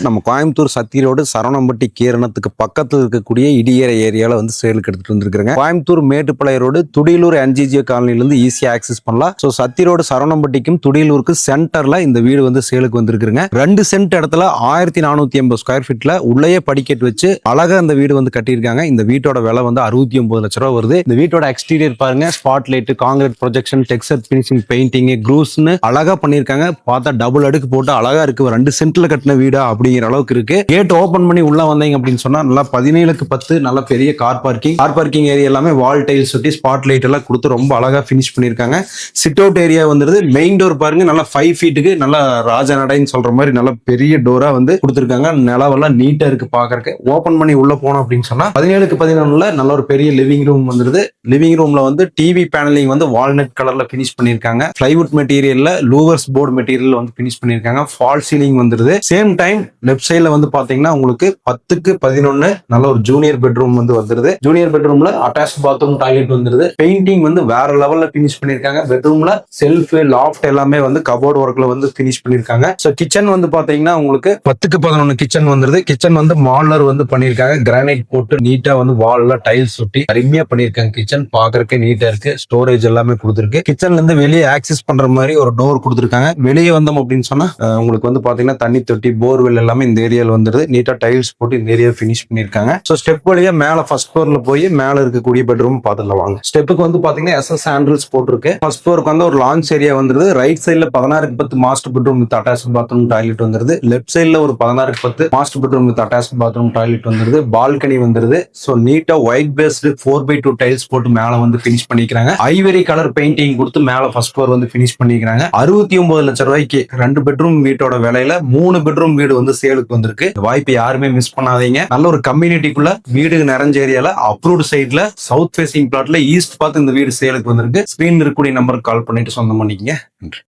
நம்ம கோயம்புத்தூர் சத்தி ரோடு சரவணம்பட்டி கீரணத்துக்கு பக்கத்தில் இருக்கக்கூடிய இடியேற ஏரியாவில் வந்து சேலுக்கு எடுத்துட்டு வந்துருக்காங்க. கோயம்புத்தூர் மேட்டுப்பாளைய ரோடு துடியலூர் என்ஜிஜிஓ காலனிலிருந்து ஈஸியா ஆக்சஸ் பண்ணலாம். ஸோ சத்தி ரோடு சரவணம்பட்டிக்கும் துடியலூருக்கு சென்டர்ல இந்த வீடு வந்து சேலுக்கு வந்திருக்குங்க. 2 சென்ட் இடத்துல 1480 ஸ்கொயர் ஃபீட்ல உள்ளேயே படிக்கட்டு வச்சு அழகா இந்த வீடு வந்து கட்டியிருக்காங்க. இந்த வீட்டோட விலை வந்து 69 லட்ச ரூபா வருது. இந்த வீட்டோட எக்ஸ்டீரியர் பாருங்க, spot light, concrete projection, texture finishing, painting, க்ரூஸ்னு அழகா பண்ணிருக்காங்க. பார்த்தா டபுள் அடுக்கு போட்டு அழகா இருக்கு. 2 சென்ட்ல கட்டின வீடா அப்படிங்கிற அளவுக்கு இருக்கு. கேட் ஓபன் பண்ணி உள்ள வந்தீங்க அப்படின்னு சொன்னா நல்லா 17க்கு 10 நல்ல பெரிய கார் பார்க்கிங் ஏரியா எல்லாமே வால் டைல்ஸ் ஒட்டி ஸ்பாட் லைட் எல்லாம் கொடுத்து ரொம்ப அழகா பினிஷ் பண்ணிருக்காங்க. சிட் அவுட் ஏரியா வந்துருது. மெயின் டோர் பாருங்க, நல்லா 5 ஃபீட்டுக்கு நல்லா ராஜ நடைன்னு சொல்ற மாதிரி நல்ல பெரிய டோரா வந்து கொடுத்துருக்காங்க. நிலவெல்லாம் நீட்டா இருக்கு பாக்குறதுக்கு. ஓபன் பண்ணி உள்ள போனோம் அப்படின்னு சொன்னா 17க்கு 11 நல்ல ஒரு பெரிய லிவிங் ரூம் வந்துருது. லிவிங் ரூம்ல வந்து டிவி பேனலிங் வந்து வால்நட் கலர்ல பினிஷ் பண்ணிருக்காங்க. பிளைவுட் மெட்டீரியல்ல லூவர்ஸ் போர்டு மெட்டீரியல் வந்து பினிஷ் பண்ணிருக்காங்க. ஃபால் சீலிங் வந்துருது. சேம் டைம் லெஃப்ட் சைட்ல வந்து பாத்தீங்கன்னா உங்களுக்கு 10க்கு 11 நல்ல ஒரு ஜூனியர் பெட்ரூம் வந்து வந்துருது. ஜூனியர் பெட்ரூம்ல அட்டாச் பாத்ரூம், டாய்லெட் வந்துருது. பெயிண்டிங் வந்து வேற லெவல்ல பினிஷ் பண்ணிருக்காங்க. பெட்ரூம்ல செல்ஃப், லாஃப்ட் எல்லாமே வந்து கபோர்ட் ஒர்க்ல வந்து பினிஷ் பண்ணிருக்காங்க. சோ கிச்சன் வந்து பாத்தீங்கன்னா உங்களுக்கு 10க்கு 11 கிச்சன் வந்துருது. கிச்சன் வந்து மாடலர் வந்து பண்ணிருக்காங்க. கிரானைட் போட்டு நீட்டா வந்து வால்ல டைல்ஸ் ஒட்டி அருமையா பண்ணிருக்காங்க. கிச்சன் பாக்குறதுக்கு நீட்டா இருக்கு. ஸ்டோரேஜ் எல்லாமே கொடுத்துருக்கு. கிச்சன்ல இருந்து வெளியே ஆக்சஸ் பண்ற மாதிரி ஒரு டோர் கொடுத்துருக்காங்க. வெளியே வந்தோம் அப்படின்னு சொன்னா உங்களுக்கு வந்து பாத்தீங்கன்னா தண்ணி தொட்டி, போர்வெல் எல்லாமே இந்த ஏரியால வந்துருது. நீட்டா டைல்ஸ் போட்டு இந்த ஏரியா பினிஷ் பண்ணிருக்காங்க. சோ ஸ்டெப் வழியா மேல ஃபர்ஸ்ட் ஃப்ளோர்ல போய் மேல இருக்கக்கூடிய பெட்ரூம் பாத்துக்கலாம் வாங்க. ஸ்டெப்புக்கு வந்து பாத்தீங்கன்னா SS ஹேண்டில்ஸ் போட்டுருக்கு. ஃபர்ஸ்ட் ஃப்ளோருக்கு வந்து ஒரு லான்ச் ஏரியா வந்துருது. ரைட் சைடுல 16க்கு 10 master bedroom with attach bathroom, toilet வந்துருது. லெஃப்ட் சைடுல ஒரு 16க்கு 10 master bedroom with attach bathroom, toilet வந்துருது. பால்கனி வந்துருது. சோ நீட்டா ஒயிட் பேஸ்டு 4x2 டைல்ஸ் போட்டு மேல வந்து பினிஷ் பண்ணிக்கிறாங்க. ஐவரி கலர் பெயிண்டிங் கொடுத்து மேல ஃபர்ஸ்ட் ஃப்ளோர் வந்து பினிஷ் பண்ணிக்கிறாங்க. 69 லட்சம் ரூபாய்க்கு 2 பெட்ரூம் வீட்டோட விலையில 3 பெட்ரூம் வீடு வந்து சேலுக்கு வந்திருக்கு. வாய்ப்பு யாருமே மிஸ் பண்ணாதீங்க. நல்ல ஒரு கம்யூனிட்டிக்குள்ள வீடு நிறைஞ்ச ஏரியால அப்ரூவ்ட் சைட்ல சவுத் ஃபேசிங் பிளாட்ல ஈஸ்ட் பார்த்து இந்த வீடு சேலுக்கு வந்திருக்கு. ஸ்கிரீன்ல இருக்கக்கூடிய நம்பருக்கு கால் பண்ணிட்டு சொந்தம் பண்ணிக்கங்க. நன்றி.